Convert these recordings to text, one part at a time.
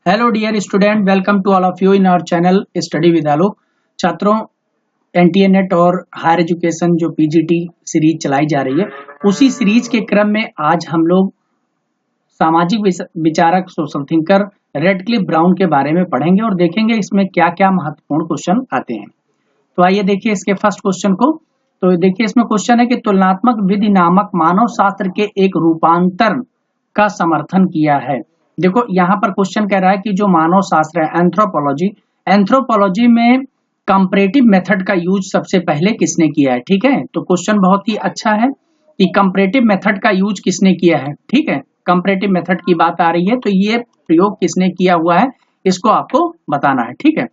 Hello dear student, welcome to all of you in our channel study with Alok. छात्रों, NTA NET और higher education जो PGT series चलाई जा रही है, उसी सीरीज के क्रम में आज हम लोग सामाजिक विचारक सोशल थिंकर रेडक्लिफ ब्राउन के बारे में पढ़ेंगे और देखेंगे इसमें क्या क्या महत्वपूर्ण क्वेश्चन आते हैं। तो आइए देखिए इसके फर्स्ट क्वेश्चन को। तो देखिए इसमें क्वेश्चन है कि तुलनात्मक विधि नामक मानव शास्त्र के एक रूपांतर का समर्थन किया है। देखो यहाँ पर क्वेश्चन कह रहा है कि जो मानव शास्त्र है एंथ्रोपोलॉजी में कंपैरेटिव मेथड का यूज सबसे पहले किसने किया है। ठीक है, तो क्वेश्चन बहुत ही अच्छा है कि कंपैरेटिव मेथड का यूज किसने किया है। ठीक है, कंपैरेटिव मेथड की बात आ रही है तो ये प्रयोग किसने किया हुआ है, इसको आपको बताना है। ठीक है,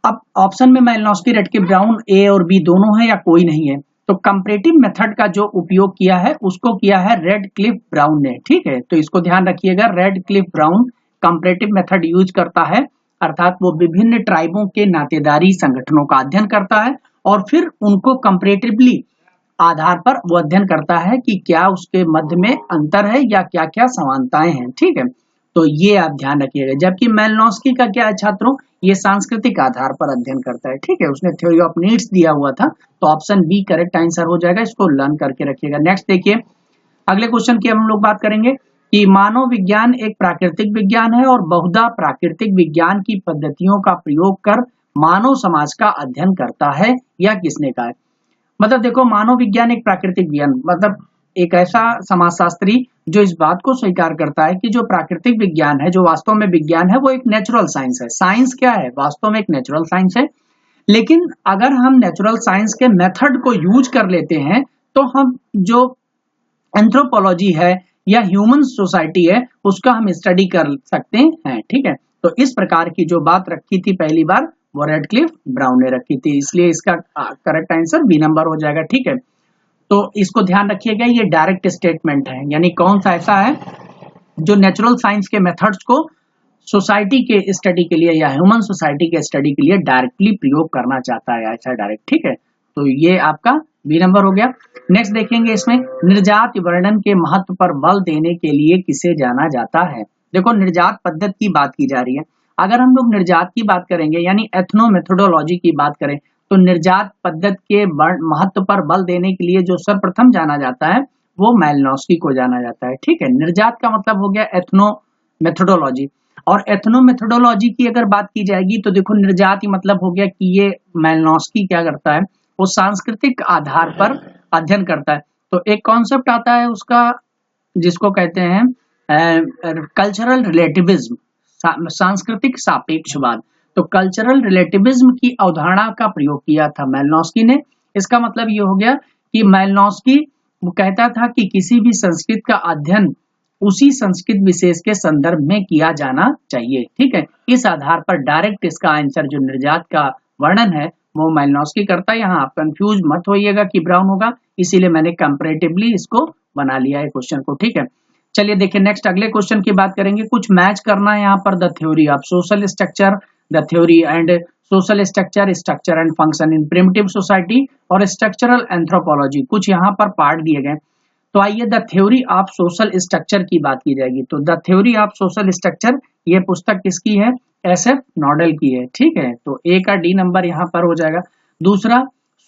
अब ऑप्शन में मालिनोव्स्की, रेडक्लिफ ब्राउन ए और बी दोनों है या कोई नहीं है। तो कंपैरेटिव मेथड का जो उपयोग किया है उसको किया है रेडक्लिफ ब्राउन ने। ठीक है, तो इसको ध्यान रखिएगा, Radcliffe Brown comparative method use करता है, अर्थात वो विभिन्न ट्राइबों के नातेदारी संगठनों का अध्ययन करता है और फिर उनको कंपैरेटिवली आधार पर वो अध्ययन करता है कि क्या उसके मध्य में अंतर है या क्या क्या समानताएं हैं। ठीक है, तो ये आप ध्यान रखिएगा। जबकि मालिनोव्स्की का क्या है छात्रों, ये सांस्कृतिक आधार पर अध्ययन करता है। ठीक है, उसने थ्योरी ऑफ नीड्स दिया हुआ था, तो ऑप्शन बी करेक्ट आंसर हो जाएगा। इसको लर्न करके रखिएगा। नेक्स्ट देखिए, अगले क्वेश्चन की हम लोग बात करेंगे कि मानव विज्ञान एक प्राकृतिक विज्ञान है और बहुधा प्राकृतिक विज्ञान की पद्धतियों का प्रयोग कर मानव समाज का अध्ययन करता है, या किसने कहा है। मतलब देखो, मानव विज्ञान एक प्राकृतिक विज्ञान, मतलब एक ऐसा समाजशास्त्री जो इस बात को स्वीकार करता है कि जो प्राकृतिक विज्ञान है, जो वास्तव में विज्ञान है, वो एक नेचुरल साइंस है। साइंस क्या है, वास्तव में एक नेचुरल साइंस है, लेकिन अगर हम नेचुरल साइंस के मेथड को यूज कर लेते हैं तो हम जो एंथ्रोपोलॉजी है या ह्यूमन सोसाइटी है उसका हम स्टडी कर सकते हैं। ठीक है, तो इस प्रकार की जो बात रखी थी पहली बार वो रेडक्लिफ ब्राउन ने रखी थी, इसलिए इसका करेक्ट आंसर बी नंबर हो जाएगा। ठीक है, तो इसको ध्यान रखिएगा, ये डायरेक्ट स्टेटमेंट है, यानी कौन सा ऐसा है जो नेचुरल साइंस के मेथड्स को सोसाइटी के स्टडी के लिए या ह्यूमन सोसाइटी के स्टडी के लिए डायरेक्टली प्रयोग करना चाहता है, ऐसा डायरेक्ट। ठीक है, तो ये आपका बी नंबर हो गया। नेक्स्ट देखेंगे, इसमें निर्जात वर्णन के महत्व पर बल देने के लिए किसे जाना जाता है। देखो, निर्जात पद्धति की बात की जा रही है। अगर हम लोग निर्जात की बात करेंगे यानी एथनो मेथोडोलॉजी की बात करें तो निर्जात पद्धति के महत्व पर बल देने के लिए जो सर्वप्रथम जाना जाता है वो मालिनोव्स्की को जाना जाता है। ठीक है, निर्जात का मतलब हो गया एथनो मेथोडोलॉजी, और एथनो मेथोडोलॉजी की अगर बात की जाएगी तो देखो, निर्जात ही मतलब हो गया कि ये मालिनोव्स्की क्या करता है, वो सांस्कृतिक आधार पर अध्ययन करता है। तो एक कॉन्सेप्ट आता है उसका जिसको कहते हैं कल्चरल रिलेटिविज्म, सांस्कृतिक सापेक्षवाद। तो कल्चरल रिलेटिविज्म की अवधारणा का प्रयोग किया था मालिनोव्स्की ने। इसका मतलब ये हो गया कि मालिनोव्स्की वो कहता था कि किसी भी संस्कृत का अध्ययन उसी संस्कृत विशेष के संदर्भ में किया जाना चाहिए। ठीक है, इस आधार पर डायरेक्ट इसका आंसर जो निर्जात का वर्णन है वो मालिनोव्स्की करता है। यहाँ आप कंफ्यूज मत होइएगा कि ब्राउन होगा, इसीलिए मैंने कंपैरेटिवली इसको बना लिया है क्वेश्चन को। ठीक है, चलिए देखिए नेक्स्ट अगले क्वेश्चन की बात करेंगे। कुछ मैच करना है यहाँ पर, the theory of social structure, the theory and social structure, structure and function in primitive society और स्ट्रक्चरल एंथ्रोपोलॉजी, कुछ यहाँ पर पार्ट दिए गए। तो आइए the theory of social structure की बात की जाएगी। तो the theory of social structure ये पुस्तक किसकी है, SF नोडेल की है। ठीक है, तो ए का डी नंबर यहाँ पर हो जाएगा। दूसरा,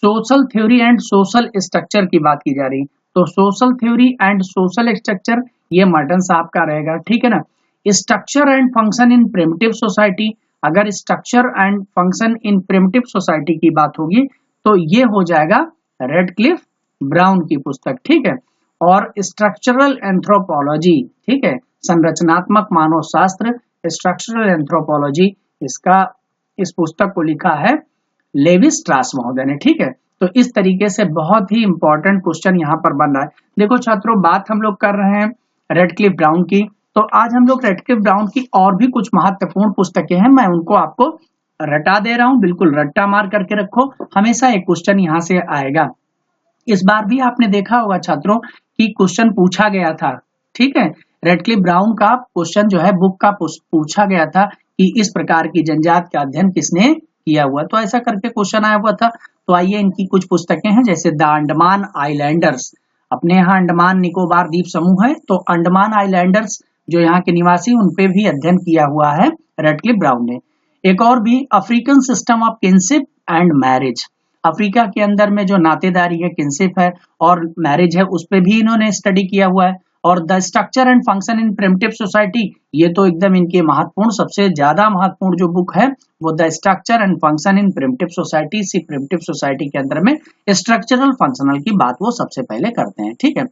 social theory and social structure की बात की जा रही, तो social theory and social structure ये मर्टन साहब का रहेगा। ठीक है ना। Structure and function in primitive society, अगर structure and function in primitive society की बात होगी तो ये हो जाएगा रेडक्लिफ ब्राउन की पुस्तक। ठीक है, और स्ट्रक्चरल एंथ्रोपोलॉजी, ठीक है, संरचनात्मक मानव शास्त्र, स्ट्रक्चरल एंथ्रोपोलॉजी, इसका इस पुस्तक को लिखा है लेवी स्ट्रास महोदय ने। ठीक है, तो इस तरीके से बहुत ही इंपॉर्टेंट क्वेश्चन यहाँ पर बन रहा है। देखो छात्रों, बात हम लोग कर रहे हैं रेडक्लिफ ब्राउन की, तो आज हम लोग रेडक्लिफ ब्राउन की और भी कुछ महत्वपूर्ण पुस्तकें हैं, मैं उनको आपको रटा दे रहा हूं, बिल्कुल रट्टा मार करके रखो, हमेशा एक क्वेश्चन यहाँ से आएगा। इस बार भी आपने देखा होगा छात्रों कि क्वेश्चन पूछा गया था। ठीक है, रेडक्लिफ ब्राउन का क्वेश्चन जो है बुक का पूछा गया था कि इस प्रकार की जनजात का अध्ययन किसने किया हुआ, तो ऐसा करके क्वेश्चन आया हुआ था। तो आइए इनकी कुछ पुस्तकें हैं, जैसे द अंडमान आइलैंडर्स, अपने यहाँ अंडमान निकोबार द्वीप समूह है, तो अंडमान आइलैंडर्स जो यहाँ के निवासी उन पे भी अध्ययन किया हुआ है रेडक्लिफ ब्राउन ने। एक और भी African system of kinship and marriage, Africa के अंदर में जो नातेदारी है, किनशिप है और मैरिज है, उस पे भी इन्होंने स्टडी किया हुआ है। और the structure and function in primitive society, ये तो एकदम इनके महत्वपूर्ण, सबसे ज्यादा महत्वपूर्ण जो बुक है वो the structure and function in primitive society. इसी प्रिमिटिव सोसाइटी के अंदर में स्ट्रक्चरल फंक्शनल की बात वो सबसे पहले करते हैं, ठीक है।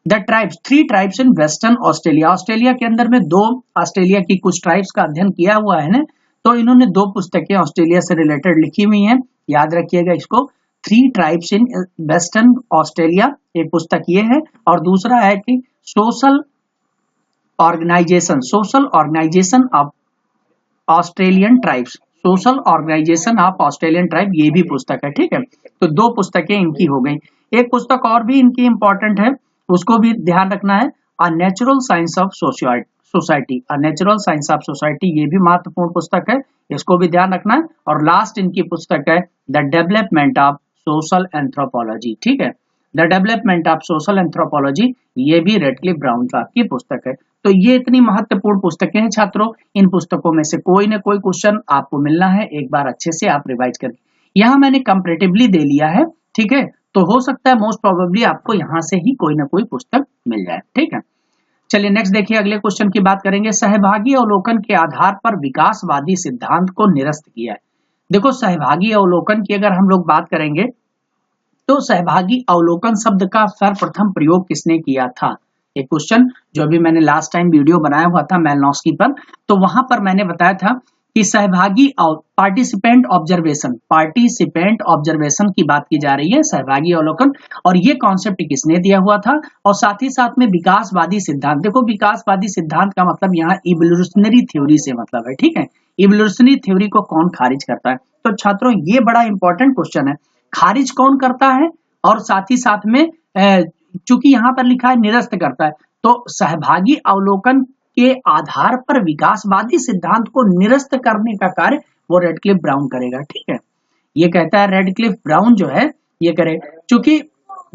The tribes, 3 tribes in western Australia, Australia के अंदर में 2 ऑस्ट्रेलिया की कुछ ट्राइब्स का अध्ययन किया हुआ है ना, तो इन्होंने 2 पुस्तकें ऑस्ट्रेलिया से रिलेटेड लिखी हुई हैं, याद रखिएगा इसको। 3 ट्राइब्स इन वेस्टर्न ऑस्ट्रेलिया, एक पुस्तक ये है, और दूसरा है कि social organisation of Australian tribes, social organisation of Australian tribe, ये भी पुस्तक है, ठीक है। तो 2 पुस्तकें इनकी हो गई। एक पुस्तक और भी इनकी इंपॉर्टेंट है, उसको भी ध्यान रखना है, a natural science of society, a natural science of society, ये भी महत्वपूर्ण पुस्तक है, इसको भी ध्यान रखना है। और लास्ट इनकी पुस्तक है the development of social anthropology, ठीक है, the development of social anthropology, ये भी रेडक्लिफ ब्राउन साहब की पुस्तक है। तो ये इतनी महत्वपूर्ण पुस्तकें हैं छात्रों, इन पुस्तकों में से कोई ना कोई क्वेश्चन आपको मिलना है, एक बार अच्छे से आप रिवाइज करके। यहाँ मैंने कंपैरेटिवली दे लिया है, ठीक है, तो हो सकता है मोस्ट प्रोबेबली आपको यहाँ से ही कोई ना कोई पुस्तक मिल जाए, ठीक है। चलिए नेक्स्ट देखिए, अगले क्वेश्चन की बात करेंगे। सहभागी अवलोकन के आधार पर विकासवादी सिद्धांत को निरस्त किया है। देखो, सहभागी अवलोकन की अगर हम लोग बात करेंगे तो सहभागी अवलोकन शब्द का सर्वप्रथम प्रयोग किसने किया था? एक क्वेश्चन जो अभी मैंने लास्ट टाइम वीडियो बनाया हुआ था मेलनोस्की पर, तो वहां पर मैंने बताया था कि सहभागी पार्टिसिपेंट ऑब्जर्वेशन की बात की जा रही है, सहभागी अवलोकन, और ये कॉन्सेप्ट किसने दिया हुआ था, और साथ ही साथ में विकासवादी सिद्धांत। देखो, विकासवादी सिद्धांत का मतलब यहाँ इवोल्यूशनरी थ्योरी से मतलब है, ठीक है, इवोल्यूशनरी थ्योरी को कौन खारिज करता है? तो छात्रों ये बड़ा इंपॉर्टेंट क्वेश्चन है, खारिज कौन करता है, और साथ ही साथ में चूंकि यहाँ पर लिखा है निरस्त करता है, तो सहभागी अवलोकन के आधार पर विकासवादी सिद्धांत को निरस्त करने का कार्य वो रेडक्लिफ ब्राउन करेगा, ठीक है। ये कहता है रेडक्लिफ ब्राउन जो है ये करे, चूंकि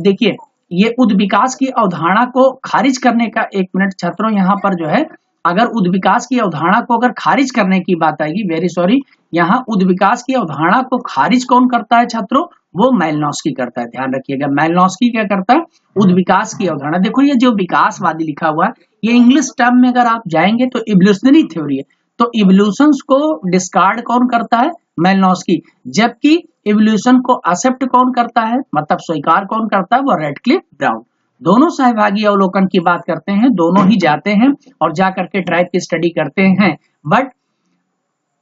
देखिए ये उद्विकास की अवधारणा को खारिज करने का, एक मिनट छात्रों, यहाँ पर जो है अगर उद्विकास की अवधारणा को अगर खारिज करने की बात आएगी, वेरी सॉरी, यहाँ उद्विकास की अवधारणा को खारिज कौन करता है छात्रों? वो मेलनोस्की करता है, ध्यान रखिएगा। मेलनोस्की क्या करता है? उद्विकास की अवधारणा। देखो ये जो विकासवादी लिखा हुआ है, ये इंग्लिश टर्म में अगर आप जाएंगे तो इवोल्यूशनरी थ्योरी है, तो इवोल्यूशंस को डिस्कार्ड कौन करता है? मेलनोस्की। जबकि इवोल्यूशन को एक्सेप्ट कौन करता है, मतलब स्वीकार कौन करता है? वो रेडक्लिफ ब्राउन। दोनों सहभागी अवलोकन की बात करते हैं, दोनों ही जाते हैं और जा करके ट्राइब की स्टडी करते हैं, बट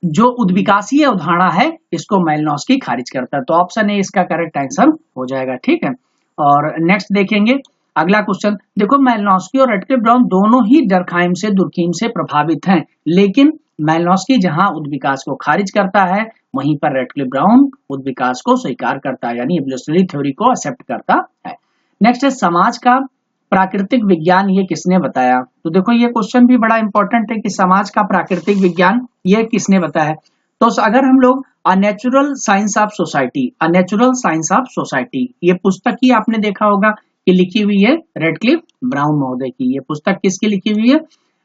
जो उद्विकासीय अवधारणा है इसको मेलनोस्की खारिज करता है। तो ऑप्शन ए इसका करेक्ट आंसर हो जाएगा, ठीक है। और नेक्स्ट देखेंगे अगला क्वेश्चन। देखो, मेलनोस्की और रेडक्लिफ ब्राउन दोनों ही डर्कहाइम से दुर्कीम से प्रभावित हैं, लेकिन मेलनोस्की जहां उद्विकास को खारिज करता है, वहीं पर रेडक्लिफ ब्राउन उद्विकास को स्वीकार करता है, यानी इवोल्यूशनरी थ्योरी को एक्सेप्ट करता है। नेक्स्ट है समाज का प्राकृतिक विज्ञान, ये किसने बताया? तो देखो ये क्वेश्चन भी बड़ा इंपॉर्टेंट है कि समाज का प्राकृतिक विज्ञान ये किसने बताया। तो अगर हम लोग a natural science of society, a natural science of society, ये पुस्तक ही आपने देखा होगा कि लिखी हुई है रेडक्लिफ ब्राउन महोदय की। ये पुस्तक किसकी लिखी हुई है?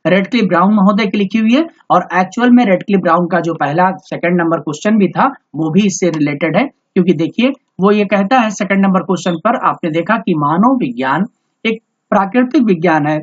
रेडक्लिफ ब्राउन महोदय की लिखी हुई है। और एक्चुअल में रेडक्लिफ ब्राउन का जो पहला सेकंड नंबर क्वेश्चन भी था वो भी इससे रिलेटेड है, क्योंकि देखिए वो ये कहता है सेकंड नंबर क्वेश्चन पर, आपने देखा कि मानव विज्ञान एक प्राकृतिक विज्ञान है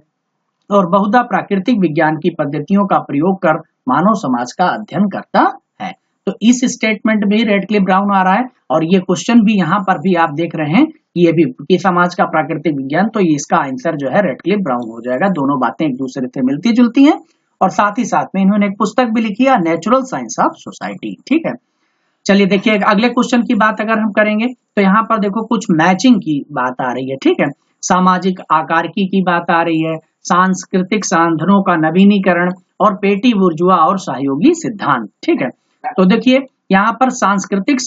और बहुधा प्राकृतिक विज्ञान की पद्धतियों का प्रयोग कर मानव समाज का अध्ययन करता है। तो इस स्टेटमेंट में रेडक्लिफ ब्राउन आ रहा है, और ये क्वेश्चन भी यहाँ पर भी आप देख रहे हैं, ये भी कि समाज का प्राकृतिक विज्ञान, तो इसका आंसर जो है रेडक्लिफ ब्राउन हो जाएगा। दोनों बातें एक दूसरे से मिलती जुलती हैं, और साथ ही साथ में इन्होंने एक पुस्तक भी लिखी है नेचुरल साइंस ऑफ सोसाइटी, ठीक है। चलिए देखिए अगले क्वेश्चन की बात अगर हम करेंगे तो यहाँ पर देखो कुछ मैचिंग की बात आ रही है, ठीक है। सामाजिक आकारिकी की बात आ रही है, सांस्कृतिक साधनों का नवीनीकरण और पेटी बुर्जुआ और सहयोगी सिद्धांत, ठीक है। तो देखिए यहाँ पर सांस्कृतिक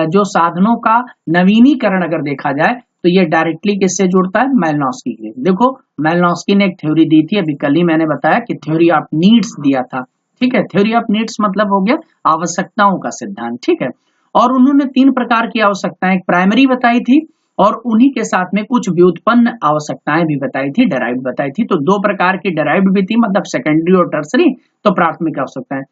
जो साधनों का नवीनीकरण अगर देखा जाए तो ये डायरेक्टली किससे जुड़ता है? मेलनोस्की के। देखो मेलनोस्की ने एक थ्योरी दी थी, अभी कल ही मैंने बताया कि थ्योरी ऑफ नीड्स दिया था, ठीक है। थ्योरी ऑफ नीड्स मतलब हो गया आवश्यकताओं का सिद्धांत, ठीक है। और उन्होंने 3 प्रकार की आवश्यकताएं, प्राइमरी बताई थी और उन्हीं के साथ में कुछ व्युत्पन्न आवश्यकताएं भी बताई थी, डेराइव्ड बताई थी। तो दो प्रकार की डेराइव्ड भी थी, मतलब सेकेंडरी और टर्सरी, तो प्राथमिक आवश्यकताएं।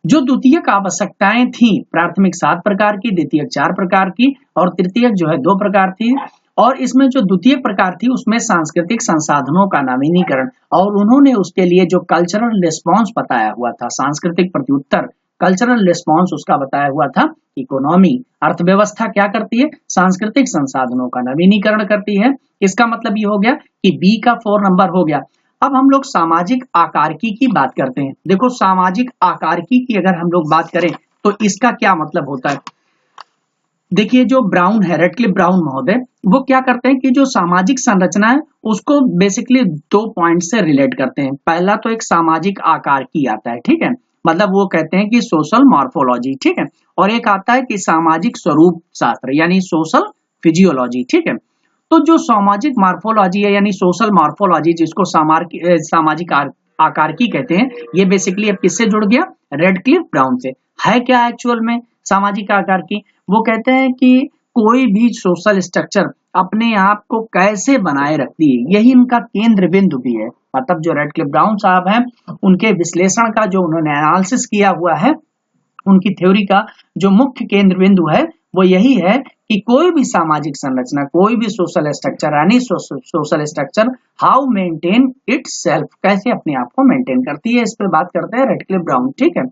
जो द्वितीयक आवश्यकताएं थी, प्राथमिक 7 प्रकार की, द्वितीयक 4 प्रकार की और तृतीयक जो है 2 प्रकार थी। और इसमें जो द्वितीय प्रकार थी उसमें सांस्कृतिक संसाधनों का नवीनीकरण, और उन्होंने उसके लिए जो कल्चरल रिस्पॉन्स बताया हुआ था, सांस्कृतिक प्रत्युत्तर, कल्चरल रिस्पॉन्स उसका बताया हुआ था। इकोनॉमी, अर्थव्यवस्था क्या करती है, सांस्कृतिक संसाधनों का नवीनीकरण करती है। इसका मतलब ये हो गया कि बी का 4 नंबर हो गया। अब हम लोग सामाजिक आकारिकी की बात करते हैं। देखो सामाजिक आकारिकी की अगर हम लोग बात करें तो इसका क्या मतलब होता है। देखिए जो ब्राउन है, रेडक्लिफ ब्राउन महोदय, वो क्या करते हैं कि जो सामाजिक संरचना है उसको बेसिकली 2 पॉइंट से रिलेट करते हैं। पहला तो एक सामाजिक आकारिकी आता है, ठीक है, मतलब वो कहते हैं कि सोशल मॉर्फोलॉजी, ठीक है, और एक आता है कि सामाजिक स्वरूप शास्त्र यानी सोशल फिजियोलॉजी, ठीक है। तो जो सामाजिक मॉर्फोलॉजी है यानी सोशल मॉर्फोलॉजी, जिसको सामाजिक आकारिकी कहते हैं, ये बेसिकली अब किससे जुड़ गया, रेडक्लिफ ब्राउन से। है क्या एक्चुअल में सामाजिक आकारिकी, वो कहते हैं कि कोई भी सोशल स्ट्रक्चर अपने आप को कैसे बनाए रखती है, यही इनका केंद्र बिंदु भी है। मतलब जो रेडक्लिफ ब्राउन साहब हैं, उनके विश्लेषण का जो उन्होंने एनालिसिस किया हुआ है, उनकी थ्योरी का जो मुख्य केंद्र बिंदु है वो यही है कि कोई भी सामाजिक संरचना, कोई भी सोशल स्ट्रक्चर यानी social structure how maintain itself, कैसे अपने आप को मेंटेन करती है, इस पे बात करते हैं रेडक्लिफ ब्राउन, ठीक है।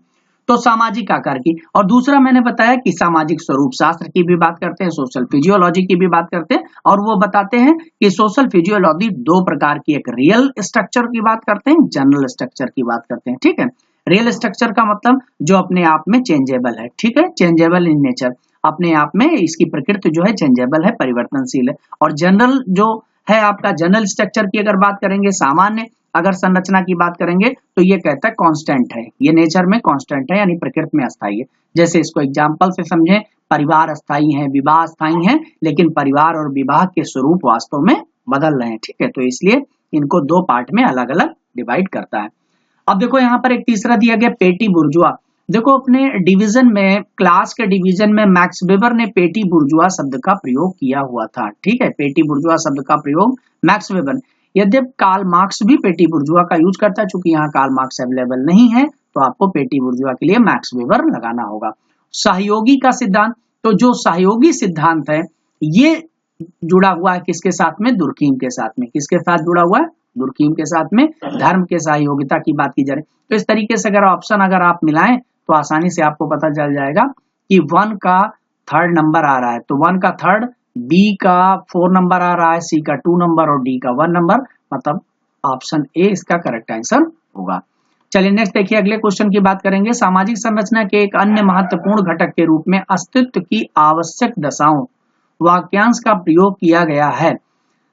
तो सामाजिक आकार की, और दूसरा मैंने बताया कि सामाजिक स्वरूप शास्त्र की भी बात करते हैं, सोशल फिजियोलॉजी की भी बात करते हैं, और वो बताते हैं कि सोशल फिजियोलॉजी 2 प्रकार की, एक रियल स्ट्रक्चर की बात करते हैं, जनरल स्ट्रक्चर की बात करते हैं, ठीक है। रियल स्ट्रक्चर का मतलब जो अपने आप में चेंजेबल है, ठीक है, चेंजेबल इन नेचर, अपने आप में इसकी प्रकृति जो है चेंजेबल है, परिवर्तनशील है। और जनरल जो है आपका, जनरल स्ट्रक्चर की अगर बात करेंगे, सामान्य अगर संरचना की बात करेंगे तो ये कहता है कांस्टेंट है, ये नेचर में कांस्टेंट है यानी प्रकृति में अस्थायी है। जैसे इसको एग्जांपल से समझें, परिवार अस्थायी है, विवाह अस्थायी है, लेकिन परिवार और विवाह के स्वरूप वास्तव में बदल रहे हैं, ठीक है, तो इसलिए इनको 2 पार्ट में अलग अलग डिवाइड करता है। अब देखो यहाँ पर एक तीसरा दिया गया पेटी बुर्जुआ। देखो अपने डिवीजन में, क्लास के डिवीजन में मैक्स वेबर ने पेटी बुर्जुआ शब्द का प्रयोग किया हुआ था, ठीक है, पेटी बुर्जुआ शब्द का प्रयोग मैक्स वेबर ने। यद्यपि कार्ल मार्क्स भी पेटी बुर्जुआ का यूज करता है, चूंकि यहाँ कार्ल मार्क्स अवेलेबल नहीं है तो आपको पेटी बुर्जुआ के लिए मैक्स वेबर लगाना होगा। सहयोगी का सिद्धांत, तो जो सहयोगी सिद्धांत है ये जुड़ा हुआ है किसके साथ में, दुर्कीम के साथ में। किसके साथ जुड़ा हुआ है, दुर्कीम के साथ में, धर्म के सहयोगिता की बात की जा रही है। तो इस तरीके से अगर ऑप्शन अगर आप मिलाएं तो आसानी से आपको पता चल जाएगा कि 1 का 3rd नंबर आ रहा है, तो 1 का 3rd, बी का 4 नंबर आ रहा है, सी का 2 नंबर और डी का 1 नंबर, मतलब ऑप्शन ए इसका करेक्ट आंसर होगा। चलिए नेक्स्ट देखिए, अगले क्वेश्चन की बात करेंगे। सामाजिक संरचना के एक अन्य महत्वपूर्ण घटक के रूप में अस्तित्व की आवश्यक दशाओं वाक्यांश का प्रयोग किया गया है।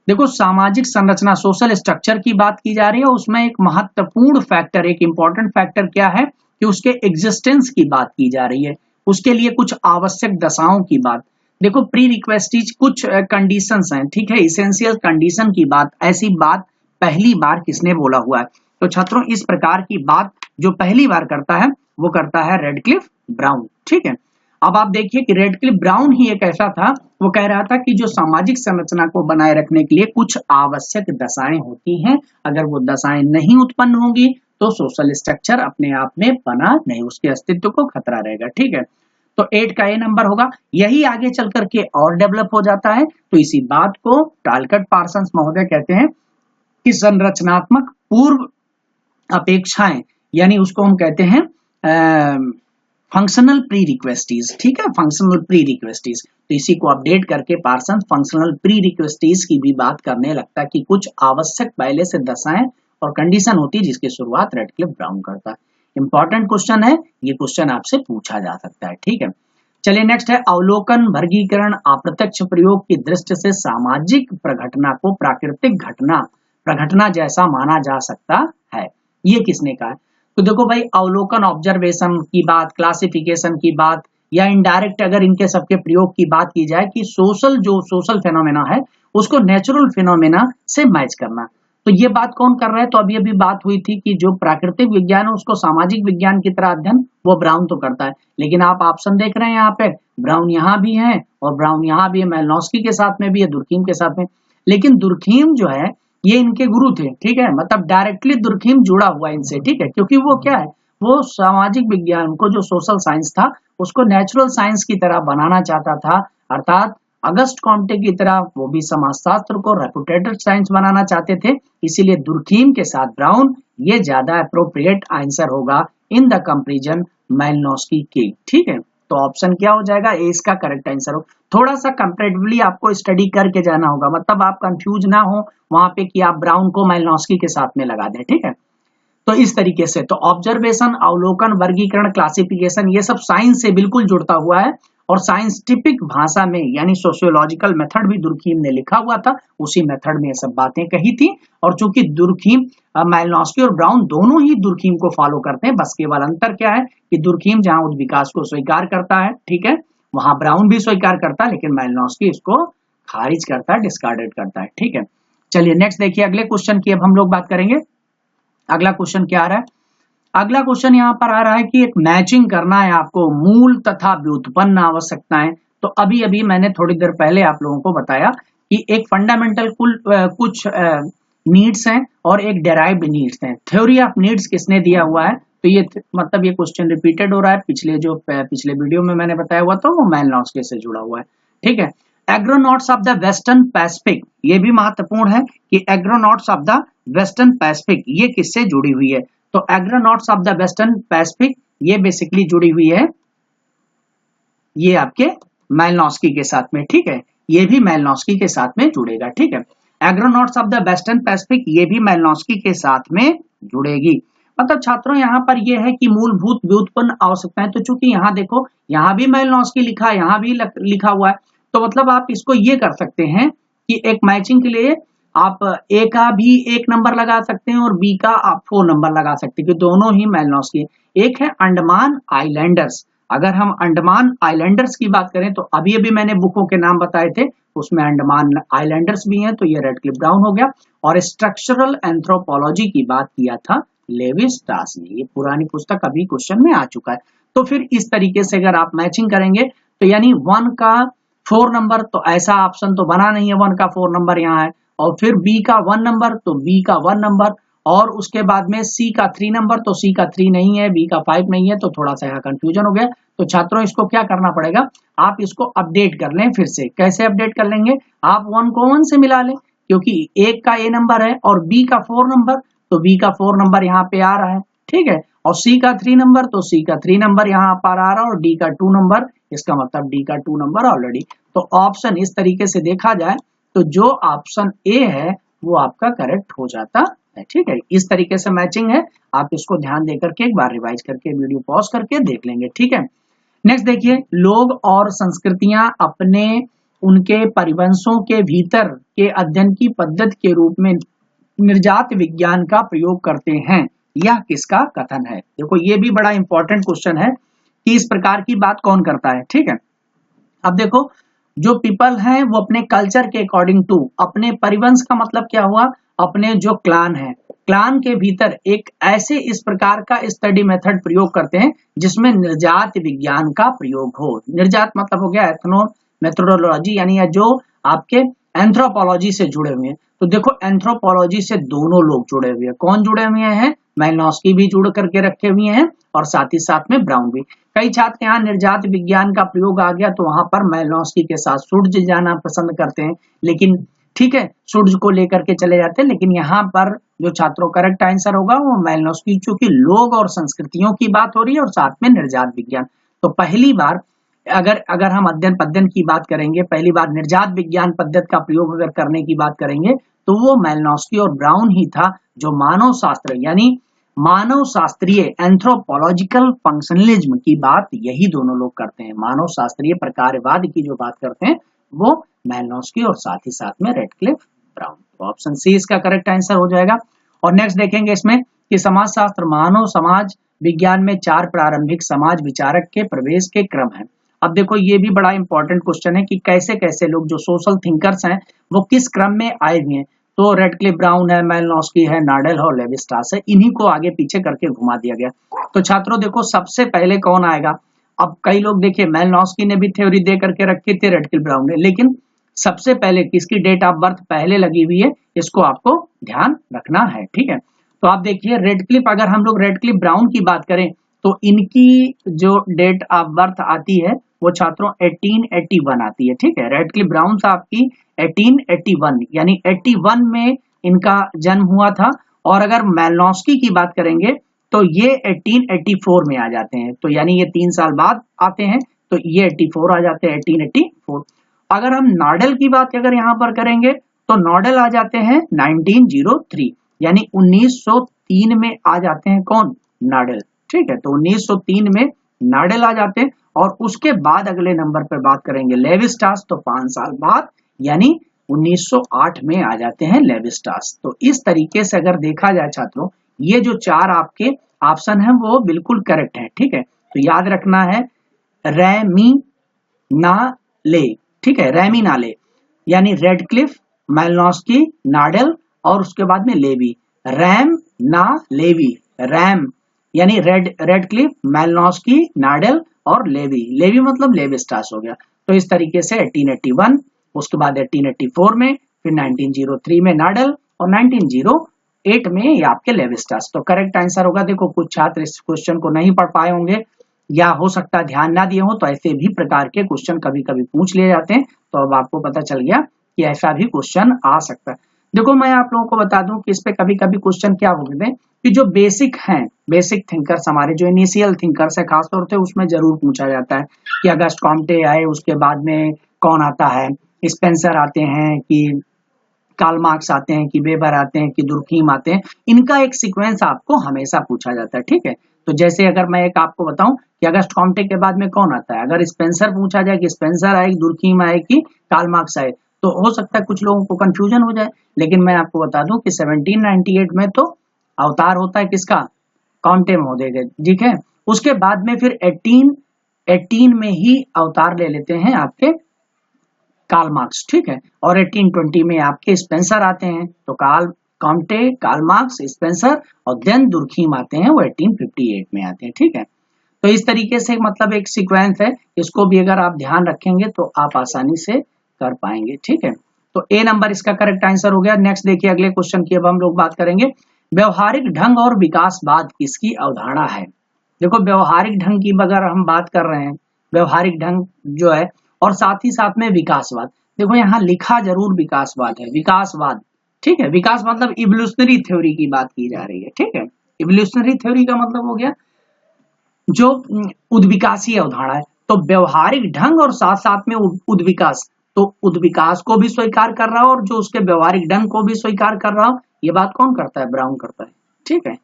देखो सामाजिक संरचना, सोशल स्ट्रक्चर की बात की जा रही है, उसमें एक महत्वपूर्ण फैक्टर, एक इंपॉर्टेंट फैक्टर क्या है कि उसके एग्जिस्टेंस की बात की जा रही है, उसके लिए कुछ आवश्यक दशाओं की बात। देखो प्री रिक्वेस्टीज कुछ कंडीशंस हैं, ठीक है, इसेंशियल कंडीशन की बात, ऐसी बात पहली बार किसने बोला हुआ है। तो छात्रों इस प्रकार की बात जो पहली बार करता है वो करता है रेडक्लिफ ब्राउन, ठीक है। अब आप देखिए कि रेडक्लिफ ब्राउन ही एक ऐसा था, वो कह रहा था कि जो सामाजिक संरचना को बनाए रखने के लिए कुछ आवश्यक दशाएं होती हैं, अगर वो दशाएं नहीं उत्पन्न होंगी तो सोशल स्ट्रक्चर अपने आप में बना नहीं, उसके अस्तित्व को खतरा रहेगा, ठीक है। तो 8 का ए नंबर होगा। यही आगे चल करके और डेवलप हो जाता है, तो इसी बात को टालकट पार्सन्स महोदय कहते हैं कि संरचनात्मक पूर्व अपेक्षाएं, यानी उसको हम कहते हैं फंक्शनल प्री रिक्वेस्टीज, ठीक है, फंक्शनल प्री रिक्वेस्टीज। तो इसी को अपडेट करके पार्सन फंक्शनल प्री रिक्वेस्टीज की भी बात करने लगता है कि कुछ आवश्यक पहले से दशाएं और कंडीशन होती है जिसकी शुरुआत रेडक्लिफ ब्राउन करता है। इंपॉर्टेंट क्वेश्चन है, ये क्वेश्चन आपसे पूछा जा सकता है, ठीक है। चलिए नेक्स्ट है अवलोकन वर्गीकरण अप्रत्यक्ष प्रयोग की दृष्टि से सामाजिक प्रघटना को प्राकृतिक घटना प्रघटना जैसा माना जा सकता है। ये किसने कहा है, तो देखो भाई अवलोकन ऑब्जर्वेशन की बात, क्लासिफिकेशन की बात, या इनडायरेक्ट अगर इनके सबके प्रयोग की बात की जाए कि जो सोशल फेनोमेना है उसको नेचुरल फेनोमेना से मैच करना, तो ये बात कौन कर रहा है, तो अभी अभी बात हुई थी कि जो प्राकृतिक विज्ञान है उसको सामाजिक विज्ञान की तरह अध्ययन वो ब्राउन तो करता है। लेकिन आप ऑप्शन देख रहे हैं यहाँ पे, ब्राउन यहाँ भी है और ब्राउन यहाँ भी है, मेलनोस्की के साथ में भी है, दुर्खीम के साथ में। लेकिन दुर्खीम जो है ये इनके गुरु थे, ठीक है, मतलब डायरेक्टली दुर्खीम जुड़ा हुआ है इनसे, ठीक है, क्योंकि वो क्या है, वो सामाजिक विज्ञान को, जो सोशल साइंस था उसको नेचुरल साइंस की तरह बनाना चाहता था, अर्थात अगस्ट कॉम्टे की तरह वो भी समाजशास्त्र को रेपुटेटेड साइंस बनाना चाहते थे। इसीलिए दुर्खीम के साथ ब्राउन ये ज्यादा अप्रोप्रिएट आंसर होगा इन द कंपैरिजन मेलनोस्की के, ठीक है। तो ऑप्शन क्या हो जाएगा, ए इसका करेक्ट आंसर हो। थोड़ा सा कंपैरेटिवली आपको स्टडी करके जाना होगा, मतलब आप कंफ्यूज ना हो वहां पे कि आप ब्राउन को मेलनोस्की के साथ में लगा दें, ठीक है। तो इस तरीके से तो ऑब्जर्वेशन, अवलोकन, वर्गीकरण, क्लासिफिकेशन, ये सब साइंस से बिल्कुल जुड़ता हुआ है और साइंटिफिक भाषा में यानी सोशियोलॉजिकल मेथड भी दुर्खीम ने लिखा हुआ था, उसी मेथड में ये सब बातें कही थी। और चूंकि दुर्खीम, मेलनोस्की और ब्राउन दोनों ही दुर्खीम को फॉलो करते हैं, बस केवल अंतर क्या है कि दुर्खीम जहां उद्विकास को स्वीकार करता है, ठीक है, वहां ब्राउन भी स्वीकार करता है, लेकिन मेलनोस्की इसको खारिज करता है, डिस्कार्डेड करता है, ठीक है। चलिए नेक्स्ट देखिए, अगले क्वेश्चन की अब हम लोग बात करेंगे। अगला क्वेश्चन क्या आ रहा है, अगला क्वेश्चन यहाँ पर आ रहा है कि एक मैचिंग करना है आपको मूल तथा व्युत्पन्न आवश्यकताएं। तो अभी अभी मैंने थोड़ी देर पहले आप लोगों को बताया कि एक फंडामेंटल कुछ नीड्स हैं और एक डेराइव्ड नीड्स हैं। थ्योरी ऑफ नीड्स किसने दिया हुआ है, तो ये मतलब ये क्वेश्चन रिपीटेड हो रहा है, पिछले वीडियो में मैंने बताया हुआ था वो मेलनोस्की से जुड़ा हुआ है, ठीक है। एग्रोनॉट्स ऑफ द वेस्टर्न पैसिफिक, ये भी महत्वपूर्ण है कि एग्रोनॉट्स ऑफ द वेस्टर्न पैसिफिक ये किससे जुड़ी हुई है, तो एग्रोनॉट्स ऑफ द वेस्टर्न पैसिफिक ये बेसिकली जुड़ी हुई है ये आपके मेलनोस्की के साथ में, ठीक है, ये भी मेलनोस्की के साथ में जुड़ेगा, ठीक है। एग्रोनॉट्स ऑफ द वेस्टर्न पैसिफिक ये भी मेलनोस्की के साथ में जुड़ेगी। मतलब छात्रों यहाँ पर ये है कि मूलभूत व्युत्पन्न आवश्यकताएं, तो चूंकि यहाँ देखो यहाँ भी मेलनोस्की लिखा है, यहाँ भी लिखा हुआ है, तो मतलब आप इसको ये कर सकते हैं कि एक मैचिंग के लिए आप ए का भी 1 नंबर लगा सकते हैं और बी का आप 4 नंबर लगा सकते हैं, कि दोनों ही मेलनोस्की। एक है अंडमान आइलैंडर्स, अगर हम अंडमान आइलैंडर्स की बात करें तो अभी अभी मैंने बुकों के नाम बताए थे, उसमें अंडमान आइलैंडर्स भी हैं, तो ये रेडक्लिफ ब्राउन हो गया। और स्ट्रक्चरल एंथ्रोपोलॉजी की बात किया था लेवी स्ट्रास ने, ये पुरानी पुस्तक अभी क्वेश्चन में आ चुका है। तो फिर इस तरीके से अगर आप मैचिंग करेंगे तो यानी 1 का 4 नंबर, तो ऐसा ऑप्शन तो बना नहीं है 1 का 4 नंबर यहाँ है, और फिर बी का 1 नंबर, तो बी का 1 नंबर, और उसके बाद में सी का 3 नंबर, तो सी का 3 नहीं है, बी का 5 नहीं है, तो थोड़ा सा यहाँ कंफ्यूजन हो गया। तो छात्रों इसको क्या करना पड़ेगा, आप इसको अपडेट कर लें फिर से। कैसे अपडेट कर लेंगे, आप 1 को 1 से मिला लें, क्योंकि 1 का ए नंबर है और बी का 4 नंबर, तो बी का 4 नंबर यहाँ पे आ रहा है, ठीक है, और सी का 3 नंबर, तो सी का 3 नंबर यहाँ पर आ रहा है, और डी का 2 नंबर, इसका मतलब डी का 2 नंबर ऑलरेडी। तो ऑप्शन इस तरीके से देखा जाए तो जो ऑप्शन ए है वो आपका करेक्ट हो जाता है, ठीक है। इस तरीके से मैचिंग है, आप इसको ध्यान देकर के एक बार रिवाइज करके वीडियो पॉज करके देख लेंगे, ठीक है। नेक्स्ट देखिए, लोग और संस्कृतियां अपने उनके परिवंशों के भीतर के अध्ययन की पद्धति के रूप में निर्जात विज्ञान का प्रयोग करते हैं, यह किसका कथन है। देखो ये भी बड़ा इंपॉर्टेंट क्वेश्चन है कि इस प्रकार की बात कौन करता है, ठीक है। अब देखो जो पीपल हैं वो अपने कल्चर के अकॉर्डिंग टू, अपने परिवंश का मतलब क्या हुआ, अपने जो क्लान है, क्लान के भीतर एक ऐसे इस प्रकार का स्टडी मेथड प्रयोग करते हैं जिसमें निर्जात विज्ञान का प्रयोग हो। निर्जात मतलब हो गया एथनो मेथोडोलॉजी, यानी जो आपके एंथ्रोपोलॉजी से जुड़े हुए हैं। तो देखो एंथ्रोपोलॉजी से दोनों लोग जुड़े हुए हैं, कौन जुड़े हुए हैं, मेलनोस्की भी जुड़ करके रखे हुए हैं और साथ ही साथ में ब्राउन भी। कई छात्र यहाँ निर्जात विज्ञान का प्रयोग आ गया तो वहां पर मेलनोस्की के साथ सूर्य जाना पसंद करते हैं, लेकिन ठीक है सूर्य को लेकर के चले जाते हैं, लेकिन यहाँ पर जो छात्रों करेक्ट आंसर होगा वो मेलनोस्की, चूंकि लोग और संस्कृतियों की बात हो रही है और साथ में निर्जात विज्ञान। तो पहली बार अगर हम अध्ययन पद्धति की बात करेंगे, पहली बार निर्जात विज्ञान पद्धति का प्रयोग अगर करने की बात करेंगे तो वो मेलनोस्की और ब्राउन ही था, जो मानव शास्त्र यानी मानव शास्त्रीय एंथ्रोपोलॉजिकल फंक्शनलिज्म की बात यही दोनों लोग करते हैं। मानव शास्त्रीय प्रकारवाद की जो बात करते हैं वो मेलनोस्की और साथ ही साथ में रेडक्लिफ ब्राउन। तो ऑप्शन सी इसका करेक्ट आंसर हो जाएगा। और नेक्स्ट देखेंगे इसमें कि समाजशास्त्र मानव समाज विज्ञान में 4 प्रारंभिक समाज विचारक के प्रवेश के क्रम है। अब देखो ये भी बड़ा इंपॉर्टेंट क्वेश्चन है कि कैसे कैसे लोग जो सोशल थिंकर्स हैं वो किस क्रम में आए हुए हैं। तो रेडक्लिफ ब्राउन है, मेलिनोस्की है, नाडेल है और लेवी स्ट्रास है, इन्हीं को आगे पीछे करके घुमा दिया गया। तो छात्रों देखो सबसे पहले कौन आएगा। अब कई लोग देखिए मेलिनोस्की ने भी थ्योरी दे करके रखी थी, रेडक्लिफ ब्राउन ने, लेकिन सबसे पहले किसकी डेट ऑफ बर्थ पहले लगी हुई है, इसको आपको ध्यान रखना है, ठीक है। तो आप देखिए रेडक्लिफ, अगर हम लोग रेडक्लिफ ब्राउन की बात करें तो इनकी जो डेट ऑफ बर्थ आती है वो छात्रों 1881 आती है, ठीक है। रेडक्लिफ ब्राउन साहब की 1881 यानी 81 में इनका जन्म हुआ था। और अगर मेलिनोस्की की बात करेंगे तो ये 1884 में आ जाते हैं, तो यानी ये 3 साल बाद आते हैं, तो ये 84 आ जाते हैं, 1884। अगर हम नाडेल की बात अगर यहाँ पर करेंगे तो नाडेल आ जाते हैं 1903 यानी 1903 में आ जाते हैं कौन, नाडेल, ठीक है। तो 1903 में नाडेल आ जाते हैं। और उसके बाद अगले नंबर पर बात करेंगे लेवी स्ट्रास, तो 5 साल बाद यानी 1908 में आ जाते हैं लेवी स्ट्रास। तो इस तरीके से अगर देखा जाए छात्रों, ये जो 4 आपके ऑप्शन हैं वो बिल्कुल करेक्ट है, ठीक है। तो याद रखना है रैमी नाले, ठीक है, रैमी नाले यानी रेडक्लिफ, मेलिनोस्की, नाडेल और उसके बाद में लेवी, रैम ना लेवी, रैम यानी रेडक्लिफ, मेलिनोस्की, नाडेल और लेवी, लेवी मतलब लेवी स्ट्रास हो गया। तो इस तरीके से 1881, उसके बाद 1884 में, फिर 1903 में नाडेल और 1908 में ये आपके लेवी स्ट्रास। तो करेक्ट आंसर होगा, देखो कुछ छात्र इस क्वेश्चन को नहीं पढ़ पाए होंगे या हो सकता है ध्यान ना दिए हो, तो ऐसे भी प्रकार के क्वेश्चन कभी कभी पूछ लिए जाते हैं। तो अब आपको पता चल गया कि ऐसा भी क्वेश्चन आ सकता है। देखो मैं आप लोगों को बता दूं कि इस पे कभी कभी क्वेश्चन क्या होते हैं कि जो बेसिक हैं, बेसिक थिंकर्स, हमारे जो इनिशियल थिंकर्स है खासतौर से, उसमें जरूर पूछा जाता है कि अगस्ट कॉम्टे आए, उसके बाद में कौन आता है, स्पेंसर आते हैं कि कार्ल मार्क्स आते हैं कि वेबर आते हैं कि दुर्खीम आते हैं, इनका एक सीक्वेंस आपको हमेशा पूछा जाता है, ठीक है। तो जैसे अगर मैं एक आपको बताऊं कि अगस्ट कॉम्टे के बाद में कौन आता है, अगर स्पेंसर पूछा जाए कि स्पेंसर आए, दुर्खीम आए कि कार्ल मार्क्स आए, तो हो सकता है कुछ लोगों को कंफ्यूजन हो जाए। लेकिन मैं आपको बता दूं कि 1798 में तो अवतार होता है किसका, कॉम्टे महोदय के, ठीक है। उसके बाद में फिर 1818 में ही अवतार ले लेते हैं आपके कार्ल मार्क्स, ठीक है। और 1820 में आपके स्पेंसर आते हैं, तो कॉम्टे, कार्ल मार्क्स, स्पेंसर और देन दुर्खीम आते हैं, वो 1858 में आते हैं, ठीक है। तो इस तरीके से मतलब एक सीक्वेंस है, इसको भी अगर आप ध्यान रखेंगे तो आप आसानी से कर पाएंगे, ठीक है। तो ए नंबर इसका करेक्ट आंसर हो गया। नेक्स्ट देखिए अगले क्वेश्चन की अब हम लोग बात करेंगे, व्यवहारिक ढंग और विकासवाद किसकी अवधारणा है। देखो व्यवहारिक ढंग की अगर हम बात कर रहे हैं, व्यवहारिक ढंग जो है और साथ ही साथ में विकासवाद, देखो यहाँ लिखा जरूर विकासवाद है, विकासवाद, ठीक है। विकास मतलब इवोल्यूशनरी थ्योरी की बात की जा रही है, ठीक है। इवोल्यूशनरी थ्योरी का मतलब हो गया जो उद्विकासीय अवधारणा है। तो व्यवहारिक ढंग और साथ साथ में उद्विकास, तो उद्विकास को भी स्वीकार कर रहा हो और जो उसके व्यवहारिक ढंग को भी स्वीकार कर रहा हो, ये बात कौन करता है, ब्राउन करता है, ठीक है।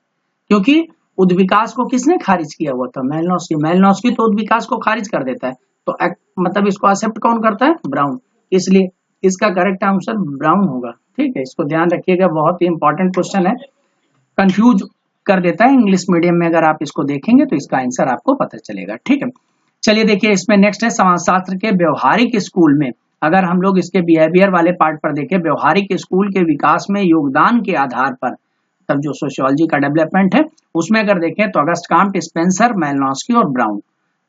क्योंकि उद्विकास को किसने खारिज किया हुआ था, मेलिनोस्की, मेलिनोस्की तो उद्विकास को खारिज कर देता है, तो मतलब इसको एक्सेप्ट कौन करता है, ब्राउन, इसलिए इसका करेक्ट आंसर ब्राउन होगा, ठीक है। इसको ध्यान रखिएगा, बहुत ही इंपॉर्टेंट क्वेश्चन है, कंफ्यूज कर देता है इंग्लिश मीडियम में, अगर आप इसको देखेंगे तो इसका आंसर आपको पता चलेगा, ठीक है। चलिए देखिए इसमें नेक्स्ट है समाजशास्त्र के व्यवहारिक स्कूल में, अगर हम लोग इसके बिहेवियर वाले पार्ट पर देखें, व्यवहारिक स्कूल के विकास में योगदान के आधार पर, तब जो सोशियोलॉजी का डेवलपमेंट है उसमें अगर देखें तो अगस्ट काम्टे, स्पेंसर, मेलिनोस्की और ब्राउन।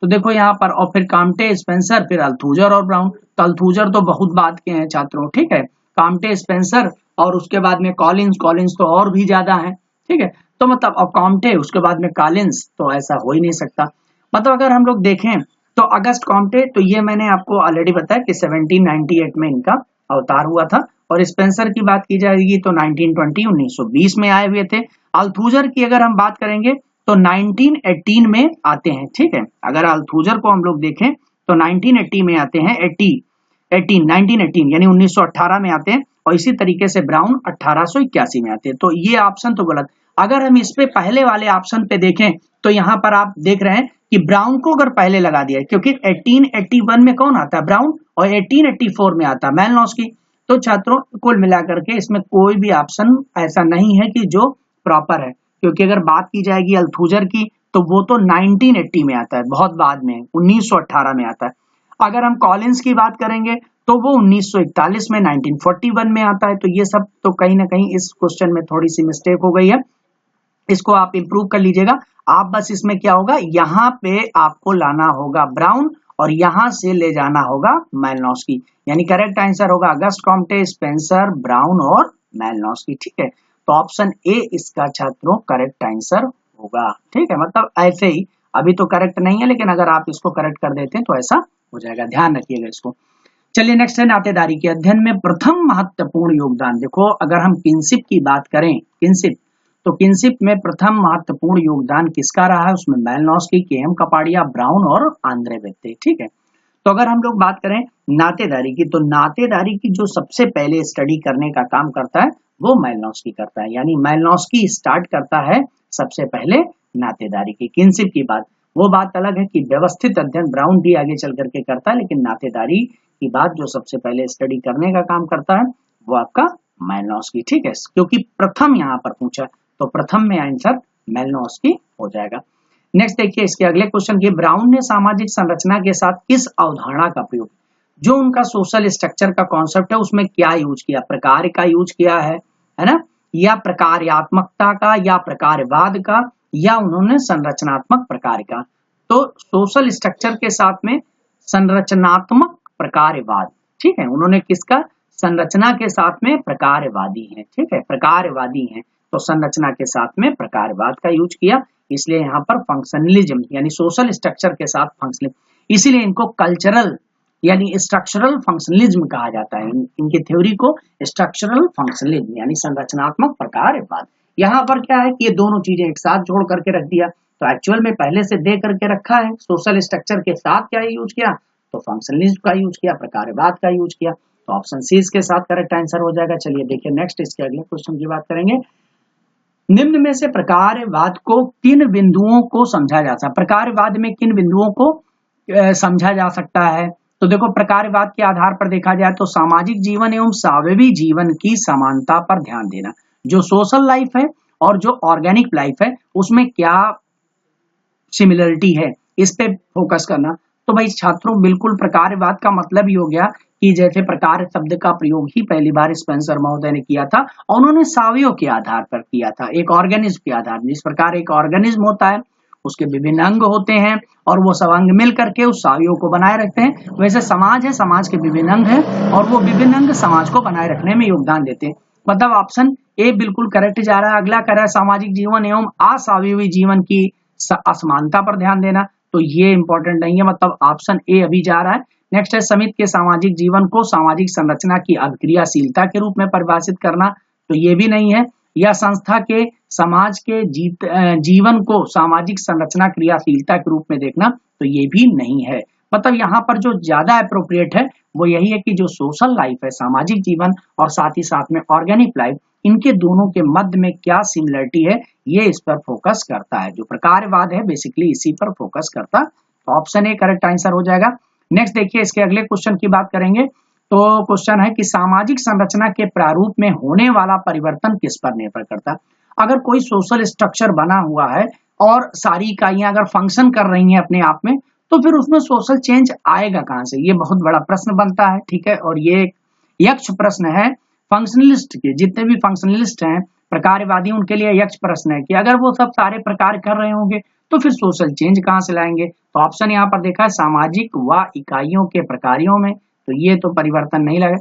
तो देखो यहाँ पर, और फिर काम्टे, स्पेंसर, फिर अल्थूजर और ब्राउन। तो अल्थूजर तो बहुत बात के हैं छात्रों, ठीक है, काम्टे, स्पेंसर और उसके बाद में कॉलिंस, कॉलिंस तो और भी ज्यादा है, ठीक है। तो मतलब अब काम्टे उसके बाद में कॉलिंस, तो ऐसा हो ही नहीं सकता। मतलब अगर हम लोग देखें तो अगस्ट काम्टे, तो ये मैंने आपको ऑलरेडी बताया कि 1798 में इनका अवतार हुआ था। और स्पेंसर की बात की जाएगी तो 1920 में आए हुए थे। अल्थूजर की अगर हम बात करेंगे तो 1918 में आते हैं, ठीक है। अगर अल्थूजर को हम लोग देखें तो 1980 में आते हैं, 1918 यानी 1918 में आते हैं। और इसी तरीके से ब्राउन 1881 में आते हैं। तो ये ऑप्शन तो गलत। अगर हम इस पे पहले वाले ऑप्शन पे देखें तो यहाँ पर आप देख रहे हैं कि ब्राउन को अगर पहले लगा दिया, क्योंकि 1881 में कौन आता है, ब्राउन, और 1884 में आता है मेलिनोस्की। तो छात्रों कुल मिलाकर के इसमें कोई भी ऑप्शन ऐसा नहीं है कि जो प्रॉपर है, क्योंकि अगर बात की जाएगी अल्थूजर की तो वो तो 1980 में आता है, बहुत बाद में 1918 में आता है। अगर हम कॉलिंस की बात करेंगे तो वो 1941 में 1941 में आता है। तो ये सब तो कहीं ना कहीं इस क्वेश्चन में थोड़ी सी मिस्टेक हो गई है, इसको आप इंप्रूव कर लीजिएगा। आप बस इसमें क्या होगा, यहाँ पे आपको लाना होगा ब्राउन और यहां से ले जाना होगा मैलिनोव्स्की, यानी करेक्ट आंसर होगा अगस्ट कॉम्टे, स्पेंसर, ब्राउन और मैलिनोव्स्की। ठीक है, तो ऑप्शन ए इसका छात्रों करेक्ट आंसर होगा। ठीक है, मतलब ऐसे ही, अभी तो करेक्ट नहीं है लेकिन अगर आप इसको करेक्ट कर देते हैं तो ऐसा हो जाएगा, ध्यान रखिएगा इसको। चलिए नेक्स्ट है नातेदारी के अध्ययन में प्रथम महत्वपूर्ण योगदान। देखो अगर हम किनशिप की बात करें, किनशिप, तो किनशिप में प्रथम महत्वपूर्ण योगदान किसका रहा है, उसमें मैलिनोव्स्की, के.एम. कपाडिया, ब्राउन और आंद्रे बेत्ते। ठीक है, तो अगर हम लोग बात करें नातेदारी की, तो नातेदारी की जो सबसे पहले स्टडी करने का काम करता है वो मैलिनोव्स्की करता है, यानी मैलिनोव्स्की स्टार्ट करता है सबसे पहले नातेदारी की। किनशिप की बात, वो बात अलग है कि व्यवस्थित अध्ययन ब्राउन भी आगे चल करके करता है, लेकिन नातेदारी की बात जो सबसे पहले स्टडी करने का काम करता है वो आपका मैलिनोव्स्की। ठीक है, क्योंकि प्रथम यहाँ पर पूछा तो प्रथम में आंसर मैलिनोव्स्की हो जाएगा। नेक्स्ट देखिए इसके अगले क्वेश्चन की, ब्राउन ने सामाजिक संरचना के साथ किस अवधारणा का प्रयोग, जो उनका सोशल स्ट्रक्चर का कॉन्सेप्ट है उसमें क्या यूज किया, प्रकार का यूज किया है ना, या प्रकार्यात्मकता का, या प्रकारवाद का, या उन्होंने संरचनात्मक प्रकार का। तो सोशल स्ट्रक्चर के साथ में संरचनात्मक प्रकारवाद। ठीक है, उन्होंने किसका, संरचना के साथ में प्रकारवादी है। ठीक है, प्रकारवादी है तो संरचना के साथ में प्रकारवाद का यूज किया, इसलिए यहाँ पर फंक्शनलिज्म यानी सोशल स्ट्रक्चर के साथ फंक्शनलिज्म, इसीलिए इनको कल्चरल यानी स्ट्रक्चरल फंक्शनलिज्म कहा जाता है। इनकी थ्योरी को स्ट्रक्चरल फंक्शनलिज्म यानी संरचनात्मक प्रकारवाद। यहाँ पर क्या है कि ये दोनों चीजें एक साथ जोड़ करके रख दिया, तो एक्चुअल में पहले से दे करके रखा है, सोशल स्ट्रक्चर के साथ क्या यूज किया, तो फंक्शनलिज्म का यूज किया, प्रकारवाद का यूज किया, तो ऑप्शन सी इसके साथ करेक्ट आंसर हो जाएगा। चलिए देखिए नेक्स्ट इसके अगले क्वेश्चन की बात करेंगे, निम्न में से प्रकारवाद को किन बिंदुओं को समझा जा सकता है, प्रकारवाद में किन बिंदुओं को समझा जा सकता है। तो देखो प्रकारवाद के आधार पर देखा जाए तो सामाजिक जीवन एवं स्वाभाविक जीवन की समानता पर ध्यान देना, जो सोशल लाइफ है और जो ऑर्गेनिक लाइफ है उसमें क्या सिमिलरिटी है, इस पे फोकस करना। तो भाई छात्रों बिल्कुल प्रकारवाद का मतलब ही हो गया कि जैसे प्रकार शब्द का प्रयोग ही पहली बार स्पेंसर महोदय ने किया था और उन्होंने सावयव के आधार पर किया था, एक ऑर्गेनिज्म के आधार, जिस प्रकार एक ऑर्गेनिज्म होता है उसके विभिन्न अंग होते हैं और वो सब अंग मिल करके उस सावयव को बनाए रखते हैं, वैसे समाज है, समाज के विभिन्न अंग है और वो विभिन्न अंग समाज को बनाए रखने में योगदान देते हैं। मतलब ऑप्शन ए बिल्कुल करेक्ट जा रहा है। अगला कर रहा है सामाजिक जीवन एवं असावयवी जीवन की असमानता पर ध्यान देना, तो ये इंपॉर्टेंट नहीं है, मतलब ऑप्शन ए अभी जा रहा है। नेक्स्ट है समिति के सामाजिक जीवन को सामाजिक संरचना की अभिक्रियाशीलता के रूप में परिभाषित करना, तो ये भी नहीं है। या संस्था के समाज के जीवन को सामाजिक संरचना क्रियाशीलता के रूप में देखना, तो ये भी नहीं है। मतलब यहाँ पर जो ज्यादा अप्रोप्रिएट है वो यही है कि जो सोशल लाइफ है, सामाजिक जीवन और साथ ही साथ में ऑर्गेनिक लाइफ, इनके दोनों के मध्य में क्या सिमिलरिटी है ये इस पर फोकस करता है। जो प्रकारवाद है बेसिकली इसी पर फोकस करता, तो ऑप्शन ए करेक्ट आंसर हो जाएगा। नेक्स्ट देखिए इसके अगले क्वेश्चन की बात करेंगे, तो क्वेश्चन है कि सामाजिक संरचना के प्रारूप में होने वाला परिवर्तन किस पर निर्भर करता है। अगर कोई सोशल स्ट्रक्चर बना हुआ है और सारी इकाइयां अगर फंक्शन कर रही हैं अपने आप में, तो फिर उसमें सोशल चेंज आएगा कहां से, ये बहुत बड़ा प्रश्न बनता है। ठीक है, और ये यक्ष प्रश्न है फंक्शनलिस्ट के, जितने भी फंक्शनलिस्ट हैं प्रकारवादी उनके लिए यक्ष प्रश्न है कि अगर वो सब सारे प्रकार कर रहे होंगे तो फिर सोशल चेंज कहां से लाएंगे। तो ऑप्शन यहाँ पर देखा है सामाजिक व इकाइयों के प्रकारों में, तो ये तो परिवर्तन नहीं लगे।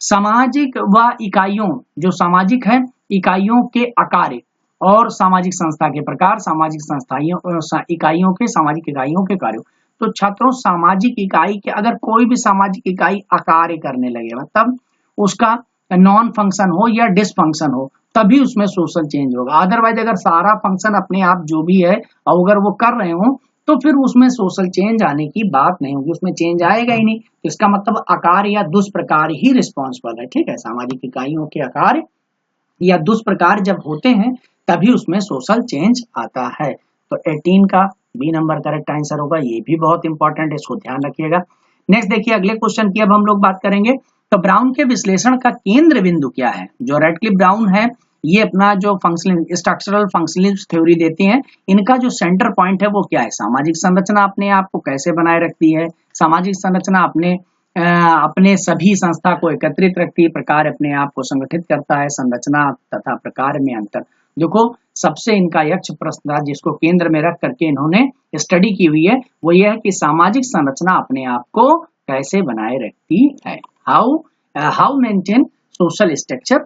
सामाजिक व इकाइयों, जो सामाजिक है इकाइयों के आकार और सामाजिक संस्था के प्रकार, सामाजिक संस्थाइयों इकाइयों के सामाजिक इकाइयों के कार्यों। तो छात्रों सामाजिक इकाई के अगर कोई भी सामाजिक इकाई आकार करने लगे, मतलब उसका नॉन फंक्शन हो या डिसफंक्शन हो, तभी उसमें सोशल चेंज होगा। अदरवाइज अगर सारा फंक्शन अपने आप जो भी है और अगर वो कर रहे हो तो फिर उसमें सोशल चेंज आने की बात नहीं होगी, उसमें चेंज आएगा ही नहीं। तो इसका मतलब आकार या दुष्प्रकार ही रिस्पॉन्सिबल है। ठीक है, सामाजिक इकाइयों के आकार या दुष्प्रकार जब होते हैं तभी उसमें सोशल चेंज आता है। तो 18 का बी नंबर करेक्ट आंसर होगा, ये भी बहुत इंपॉर्टेंट है, इसको ध्यान रखिएगा। नेक्स्ट देखिए अगले क्वेश्चन की अब हम लोग बात करेंगे, तो ब्राउन के विश्लेषण का केंद्र बिंदु क्या है। जो रैडक्लिफ ब्राउन है ये अपना जो फंक्शनल स्ट्रक्चरल फंक्शनलिज्म थ्योरी देती हैं, इनका जो सेंटर पॉइंट है वो क्या है, सामाजिक संरचना अपने आप को कैसे बनाए रखती है, सामाजिक संरचना अपने अपने सभी संस्था को एकत्रित रखती है, प्रकार अपने आप को संगठित करता है, संरचना तथा प्रकार में अंतर। देखो सबसे इनका यक्ष प्रश्न था जिसको केंद्र में रख करके इन्होंने स्टडी की हुई है, वो ये है कि सामाजिक संरचना अपने आप को कैसे बनाए रखती है, how maintain social structure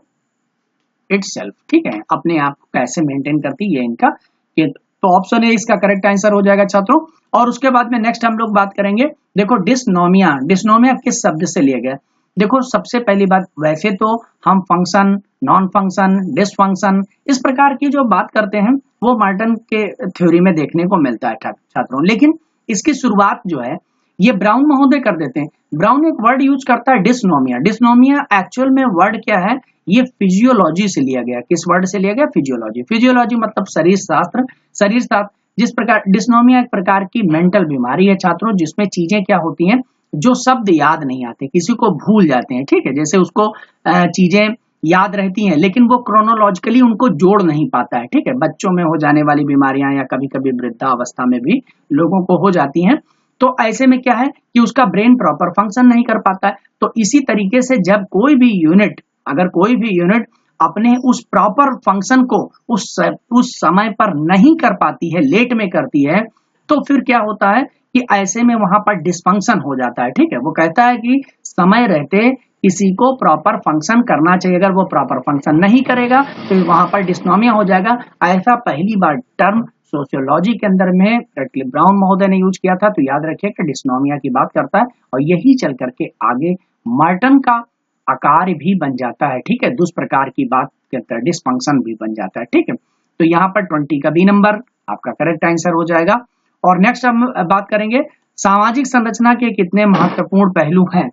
itself. ठीक है, अपने आप को कैसे मेंटेन करती है इनका, तो ऑप्शन ए इसका करेक्ट आंसर हो जाएगा छात्रों। और उसके बाद में नेक्स्ट हम लोग बात करेंगे, देखो डिस्नोमिया, डिस्नोमिया किस शब्द से लिया गया। देखो सबसे पहली बात, वैसे तो हम फंक्शन, नॉन फंक्शन, डिसफंक्शन इस प्रकार की जो बात करते हैं वो मार्टन के थ्योरी में देखने को मिलता है छात्रों, लेकिन इसकी शुरुआत जो है ये ब्राउन महोदय कर देते हैं। ब्राउन एक वर्ड यूज करता है डिस्नोमिया। डिस्नोमिया एक्चुअल में वर्ड क्या है, ये फिजियोलॉजी से लिया गया। किस वर्ड से लिया गया, फिजियोलॉजी। फिजियोलॉजी मतलब शरीर शास्त्र, शरीर शास्त्र। जिस प्रकार डिस्नोमिया एक प्रकार की मेंटल बीमारी है छात्रों, जिसमें चीजें क्या होती हैं, जो शब्द याद नहीं आते, किसी को भूल जाते हैं। ठीक है, जैसे उसको चीजें याद रहती हैं लेकिन वो क्रोनोलॉजिकली उनको जोड़ नहीं पाता है। ठीक है, बच्चों में हो जाने वाली बीमारियां या कभी कभी वृद्धावस्था में भी लोगों को हो जाती हैं। तो ऐसे में क्या है कि उसका ब्रेन प्रॉपर फंक्शन नहीं कर पाता है। तो इसी तरीके से जब कोई भी यूनिट, अगर कोई भी यूनिट अपने उस प्रॉपर फंक्शन को उस समय पर नहीं कर पाती है, लेट में करती है, तो फिर क्या होता है कि ऐसे में वहां पर डिस्फंक्शन हो जाता है। ठीक है, वो कहता है कि समय रहते किसी को प्रॉपर फंक्शन करना चाहिए, अगर वो प्रॉपर फंक्शन नहीं करेगा तो वहां पर डिस्नोमिया हो जाएगा। ऐसा पहली बार टर्म सोशियोलॉजी के अंदर में ब्राउन महोदय ने यूज किया था, तो याद रखिए कि डिस्नोमिया की बात करता है। और यही चल करके आगे मार्टन का आकार भी बन जाता है। ठीक है, दुष्प्रकार की बात करता है, डिस्फंक्शन भी बन जाता है। ठीक है, तो यहाँ पर 20 का बी नंबर आपका करेक्ट आंसर हो जाएगा। और नेक्स्ट हम बात करेंगे सामाजिक संरचना के कितने महत्वपूर्ण पहलू हैं।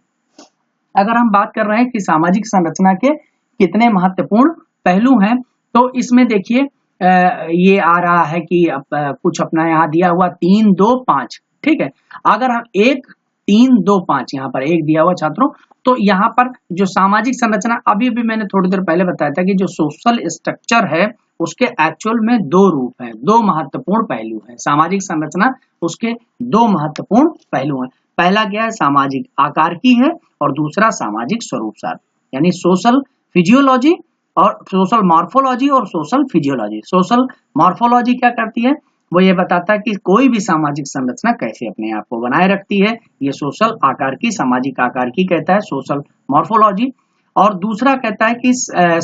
अगर हम बात कर रहे हैं कि सामाजिक संरचना के कितने महत्वपूर्ण पहलू हैं, तो इसमें देखिए ये आ रहा है कि कुछ अपना यहाँ दिया हुआ 3, 2, 5। ठीक है, अगर हम 1, 3, 2, 5 यहाँ पर एक दिया हुआ छात्रों, तो यहाँ पर जो सामाजिक संरचना, अभी भी मैंने थोड़ी देर पहले बताया था कि जो सोशल स्ट्रक्चर है उसके एक्चुअल में 2 रूप हैं, 2 महत्वपूर्ण पहलू हैं। सामाजिक संरचना उसके 2 महत्वपूर्ण पहलू हैं। पहला क्या है, सामाजिक आकार की है, और दूसरा सामाजिक स्वरूप शास्त्र, यानी सोशल फिजियोलॉजी और सोशल मॉर्फोलॉजी और सोशल फिजियोलॉजी। सोशल मॉर्फोलॉजी क्या करती है, वो ये बताता है कि कोई भी सामाजिक संरचना कैसे अपने आप को बनाए रखती है, ये सोशल आकार की, सामाजिक आकार की कहता है सोशल मॉर्फोलॉजी। और दूसरा कहता है कि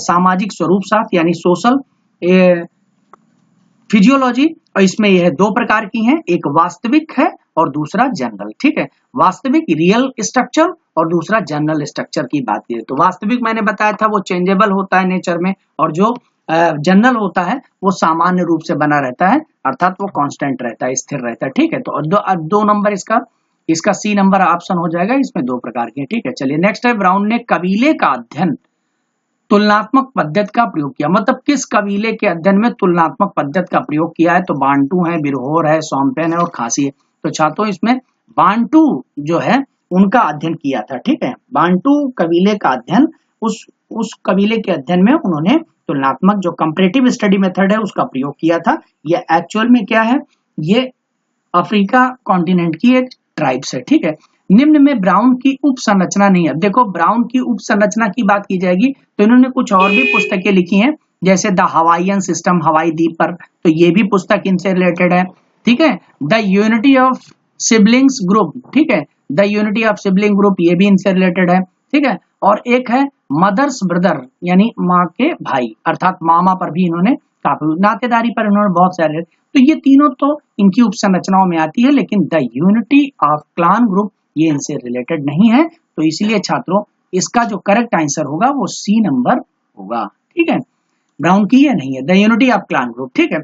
सामाजिक स्वरूप शास्त्र यानी सोशल फिजियोलॉजी, और इसमें यह 2 प्रकार की हैं, एक वास्तविक है और दूसरा जनरल। ठीक है, वास्तविक रियल स्ट्रक्चर और दूसरा जनरल स्ट्रक्चर की बात की। तो वास्तविक मैंने बताया था वो चेंजेबल होता है नेचर में, और जो जनरल होता है वो सामान्य रूप से बना रहता है, अर्थात वो कांस्टेंट रहता है, स्थिर रहता है। ठीक है, तो दो नंबर इसका सी नंबर ऑप्शन हो जाएगा। इसमें 2 प्रकार के। ठीक है, चलिए नेक्स्ट है, ब्राउन ने कबीले का अध्ययन तुलनात्मक पद्धति का प्रयोग किया। मतलब किस कबीले के अध्ययन में तुलनात्मक पद्धति का प्रयोग किया है, तो बांटू है, बिरहोर है, सोम्पेन है और खासी है। तो छात्रों इसमें बांटू जो है उनका अध्ययन किया था। ठीक है, बांटू कबीले का अध्ययन, उस कबीले के अध्ययन में उन्होंने तुलनात्मक जो कंपैरेटिव स्टडी मेथड है उसका प्रयोग किया था। ये एक्चुअल में क्या है, ये अफ्रीका कॉन्टिनेंट की एक ट्राइब्स है। ठीक है, निम्न में ब्राउन की उप संरचना नहीं है। देखो ब्राउन की उप संरचना की बात की जाएगी तो इन्होंने कुछ और भी पुस्तकें लिखी हैं, जैसे द हवाईयन सिस्टम, हवाई द्वीप पर, तो ये भी पुस्तक इनसे रिलेटेड है। ठीक है, the unity of siblings group, ठीक है, the unity of sibling group, ये भी इनसे रिलेटेड है। ठीक है, और एक है मदर्स ब्रदर, यानी माँ के भाई, अर्थात मामा पर भी इन्होंने काफी, नातेदारी पर इन्होंने बहुत सारे। तो ये तीनों तो इनकी उप संरचनाओं में आती है, लेकिन the unity of clan group ये इनसे रिलेटेड नहीं है। तो इसलिए छात्रों इसका जो करेक्ट आंसर होगा वो सी नंबर होगा। ठीक है, ब्राउन की ये नहीं है, the unity of clan group. ठीक है,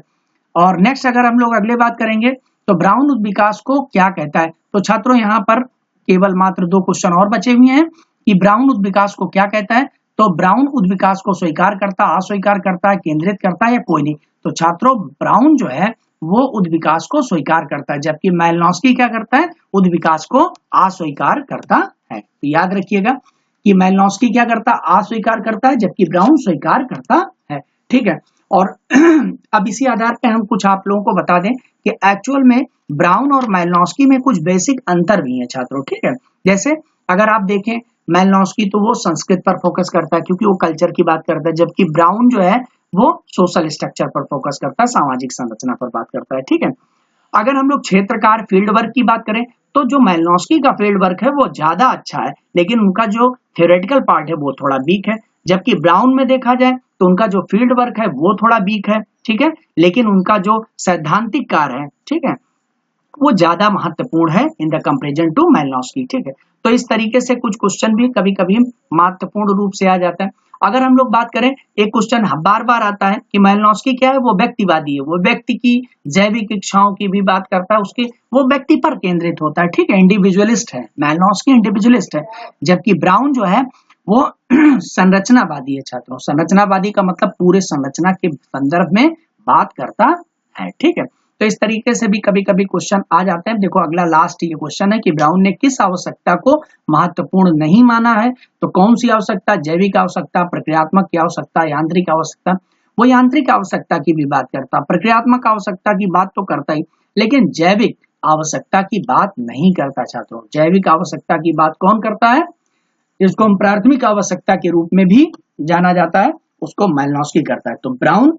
और नेक्स्ट अगर हम लोग अगले बात करेंगे तो ब्राउन विकास को क्या कहता है, तो छात्रों यहाँ पर केवल मात्र 2 क्वेश्चन और बचे हुए हैं कि ब्राउन उद्विकास को क्या कहता है। तो ब्राउन उद्विकास को स्वीकार करता, अस्वीकार करता है, केंद्रित करता है या कोई नहीं। तो छात्रों ब्राउन जो है वो उद्विकास को स्वीकार करता है, जबकि मैलिनोव्स्की क्या करता है, उद्विकास को अस्वीकार करता है। तो याद रखिएगा कि मैलिनोव्स्की क्या करता है, अस्वीकार करता है, जबकि ब्राउन स्वीकार करता है। ठीक है, और अब इसी आधार पे हम कुछ आप लोगों को बता दें कि एक्चुअल में ब्राउन और मैलिनोव्स्की में कुछ बेसिक अंतर भी है छात्रों। ठीक है, जैसे अगर आप देखें मेलनॉस्की तो वो संस्कृत पर फोकस करता है क्योंकि वो कल्चर की बात करता है, जबकि ब्राउन जो है वो सोशल स्ट्रक्चर पर फोकस करता है, सामाजिक संरचना पर बात करता है। ठीक है, अगर हम लोग क्षेत्रकार फील्ड वर्क की बात करें तो जो मेलनॉस्की का फील्ड वर्क है वो ज्यादा अच्छा है, लेकिन उनका जो थ्योरेटिकल पार्ट है वो थोड़ा वीक है। जबकि ब्राउन में देखा जाए तो उनका जो फील्ड वर्क है वो थोड़ा वीक है, ठीक है, लेकिन उनका जो सैद्धांतिक कार्य है, ठीक है, वो ज्यादा महत्वपूर्ण है in the comparison to Malinowski. ठीक है, तो इस तरीके से कुछ क्वेश्चन भी कभी कभी महत्वपूर्ण रूप से आ जाता है। अगर हम लोग बात करें, एक क्वेश्चन बार बार आता है कि मेलनॉस्की क्या है, वो व्यक्तिवादी है, वो व्यक्ति की जैविक इच्छाओं की भी बात करता है, उसके वो व्यक्ति पर केंद्रित होता है। ठीक है, इंडिविजुअलिस्ट है, मेलनॉस्की इंडिविजुअलिस्ट है, जबकि ब्राउन जो है वो संरचनावादी है। छात्रों, संरचनावादी का मतलब पूरे संरचना के संदर्भ में बात करता है। ठीक है, तो इस तरीके से भी कभी कभी क्वेश्चन आ जाते हैं। देखो अगला लास्ट ये क्वेश्चन है कि ब्राउन ने किस आवश्यकता को महत्वपूर्ण नहीं माना है, तो कौन सी आवश्यकता, जैविक आवश्यकता, प्रक्रियात्मक की आवश्यकता, यांत्रिक आवश्यकता। वो यांत्रिक आवश्यकता की भी बात करता, प्रक्रियात्मक आवश्यकता की बात तो करता ही, लेकिन जैविक आवश्यकता की बात नहीं करता। छात्रों, जैविक आवश्यकता की बात कौन करता है, जिसको हम प्राथमिक आवश्यकता के रूप में भी जाना जाता है, उसको मेलनॉस्की करता है। तो ब्राउन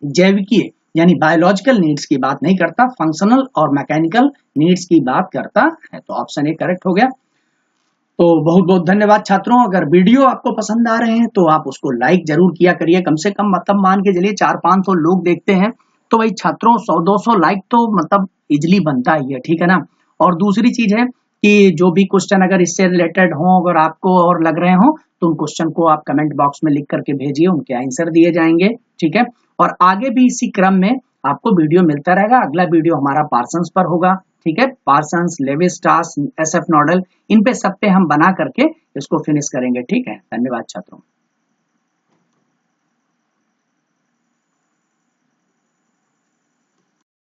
जैविकीय यानी बायोलॉजिकल नीड्स की बात नहीं करता, फंक्शनल और मैकेनिकल नीड्स की बात करता है। तो ऑप्शन ए करेक्ट हो गया। तो बहुत बहुत धन्यवाद छात्रों। अगर वीडियो आपको पसंद आ रहे हैं तो आप उसको लाइक जरूर किया करिए, कम से कम मतलब मान के चलिए 400-500 लोग देखते हैं तो भाई छात्रों 100-200 लाइक तो मतलब इजिली बनता ही है। ठीक है ना। और दूसरी चीज है कि जो भी क्वेश्चन अगर इससे रिलेटेड हो, अगर आपको और लग रहे हो तो उन क्वेश्चन को आप कमेंट बॉक्स में लिख करके भेजिए, उनके आंसर दिए जाएंगे। ठीक है, और आगे भी इसी क्रम में आपको वीडियो मिलता रहेगा। अगला वीडियो हमारा पार्सन्स पर होगा। ठीक है, पार्सन्स, लेवी-स्ट्रास, एसएफ नोडल, इन पे सब पे हम बना करके इसको फिनिश करेंगे। ठीक है, धन्यवाद छात्रों।